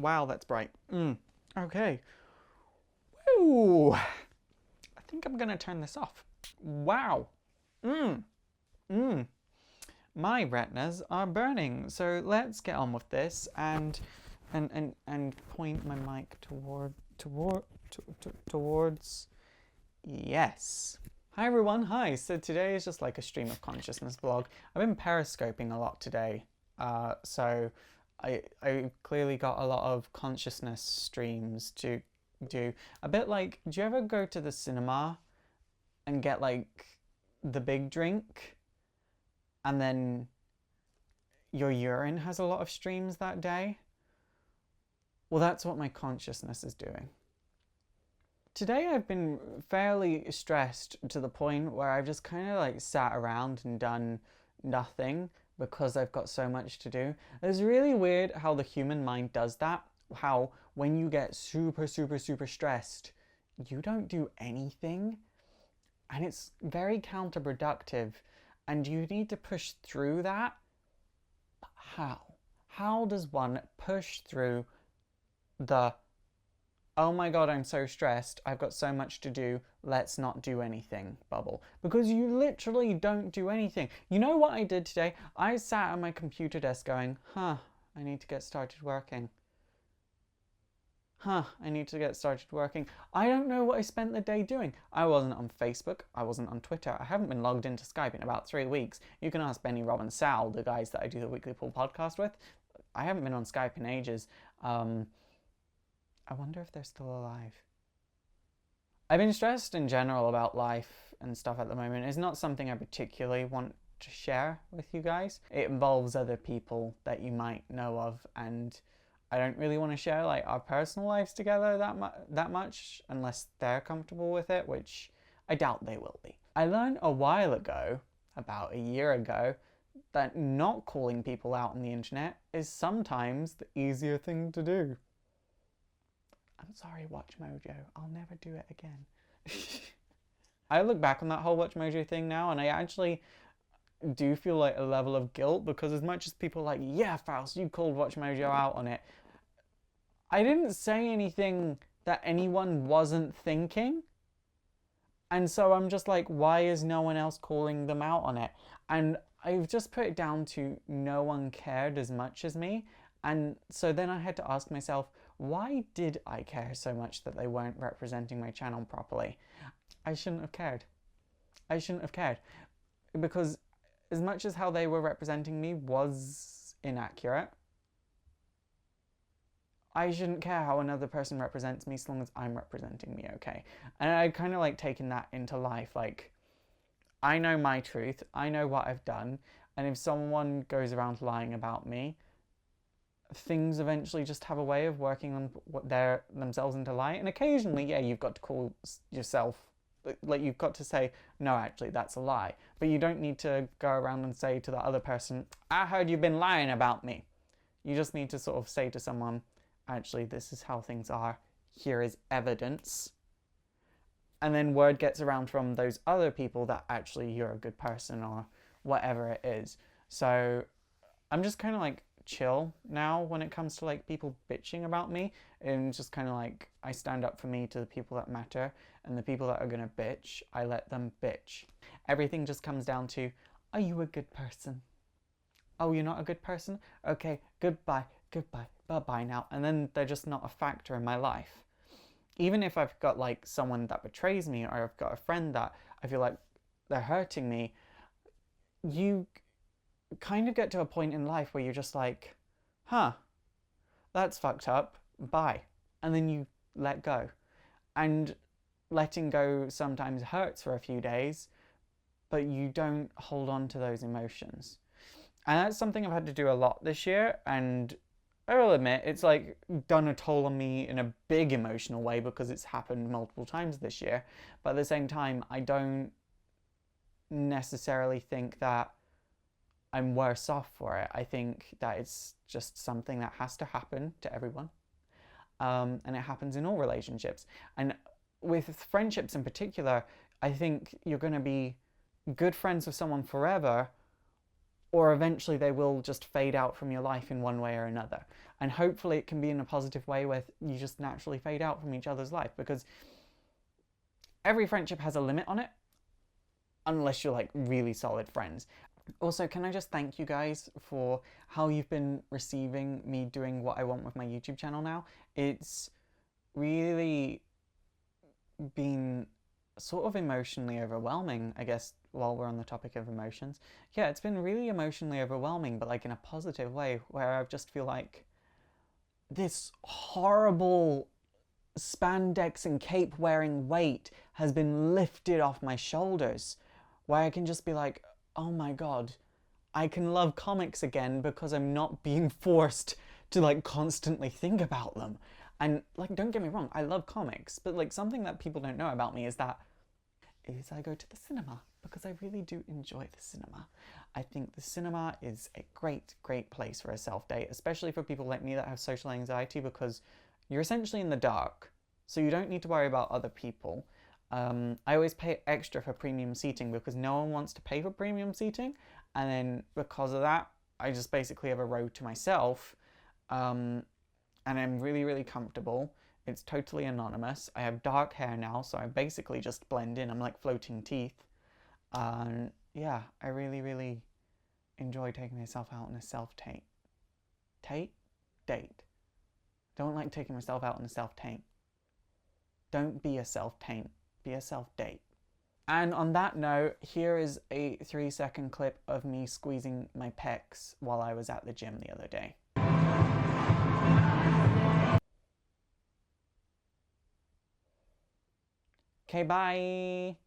Wow, that's bright. Okay. Woo! I think I'm gonna turn this off. Wow. My retinas are burning. So let's get on with this and point my mic towards yes. Hi everyone, hi. So today is just like a stream of consciousness vlog. I've been periscoping a lot today. So I clearly got a lot of consciousness streams to do. A bit like, do you ever go to the cinema and get like the big drink and then your urine has a lot of streams that day? Well, that's what my consciousness is doing. Today I've been fairly stressed to the point where I've just kind of like sat around and done nothing because I've got so much to do. It's really weird how the human mind does that. How when you get super stressed, you don't do anything. And it's very counterproductive. And you need to push through that. But how? How does one push through the, oh my god, I'm so stressed, I've got so much to do, let's not do anything bubble? Because you literally don't do anything. You know what I did today? I sat at my computer desk going, I need to get started working. I need to get started working. I don't know what I spent the day doing. I wasn't on Facebook. I wasn't on Twitter. I haven't been logged into Skype in about 3 weeks. You can ask Benny, Rob and Sal, the guys that I do the Weekly Pool podcast with. I haven't been on Skype in ages. I wonder if they're still alive. I've been stressed in general about life and stuff at the moment. It's not something I particularly want to share with you guys. It involves other people that you might know of, and I don't really want to share like our personal lives together that much unless they're comfortable with it, which I doubt they will be. I learned a while ago, about a year ago, that not calling people out on the internet is sometimes the easier thing to do. I'm sorry, Watch Mojo. I'll never do it again. I look back on that whole Watch Mojo thing now, and I actually do feel like a level of guilt, because as much as people are like, yeah, Faust, you called Watch Mojo out on it, I didn't say anything that anyone wasn't thinking. And so I'm just like, why is no one else calling them out on it? And I've just put it down to no one cared as much as me. And so then I had to ask myself, why did I care so much that they weren't representing my channel properly? I shouldn't have cared. I shouldn't have cared. Because as much as how they were representing me was inaccurate, I shouldn't care how another person represents me as long as I'm representing me okay. And I kind of like taken that into life. Like, I know my truth. I know what I've done. And if someone goes around lying about me, things eventually just have a way of working themselves into lie. And occasionally, yeah, you've got to call yourself, like you've got to say, no, actually, that's a lie. But you don't need to go around and say to the other person, I heard you've been lying about me. You just need to sort of say to someone, actually, this is how things are. Here is evidence. And then word gets around from those other people that actually you're a good person or whatever it is. So I'm just kind of like chill now when it comes to like people bitching about me, and just kind of like I stand up for me to the people that matter, and the people that are gonna bitch, I let them bitch. Everything just comes down to, are you a good person? Oh, you're not a good person? Okay, goodbye, bye-bye now. And then they're just not a factor in my life. Even if I've got like someone that betrays me, or I've got a friend that I feel like they're hurting me, you kind of get to a point in life where you're just like, that's fucked up, bye. And then you let go. And letting go sometimes hurts for a few days, but you don't hold on to those emotions. And that's something I've had to do a lot this year, and I will admit it's like done a toll on me in a big emotional way because it's happened multiple times this year. But at the same time, I don't necessarily think that I'm worse off for it. I think that it's just something that has to happen to everyone. And it happens in all relationships. And with friendships in particular, I think you're going to be good friends with someone forever or eventually they will just fade out from your life in one way or another. And hopefully it can be in a positive way where you just naturally fade out from each other's life, because every friendship has a limit on it, unless you're like really solid friends. Also, can I just thank you guys for how you've been receiving me doing what I want with my YouTube channel now. It's really been sort of emotionally overwhelming, I guess, while we're on the topic of emotions. Yeah, it's been really emotionally overwhelming, but like in a positive way, where I just feel like this horrible spandex and cape wearing weight has been lifted off my shoulders, where I can just be like, oh my god, I can love comics again because I'm not being forced to like constantly think about them. And like, don't get me wrong, I love comics, but like something that people don't know about me is I go to the cinema, because I really do enjoy the cinema. I think the cinema is a great, great place for a self-date, especially for people like me that have social anxiety, because you're essentially in the dark, so you don't need to worry about other people. I always pay extra for premium seating because no one wants to pay for premium seating, and then because of that, I just basically have a row to myself, and I'm really, really comfortable. It's totally anonymous. I have dark hair now, so I basically just blend in. I'm like floating teeth. Yeah, I really, really enjoy taking myself out on a self-taint. Date. Don't like taking myself out on a self-taint. Don't be a self-taint. Be a self-date. And on that note, here is a 3-second clip of me squeezing my pecs while I was at the gym the other day. Okay, bye!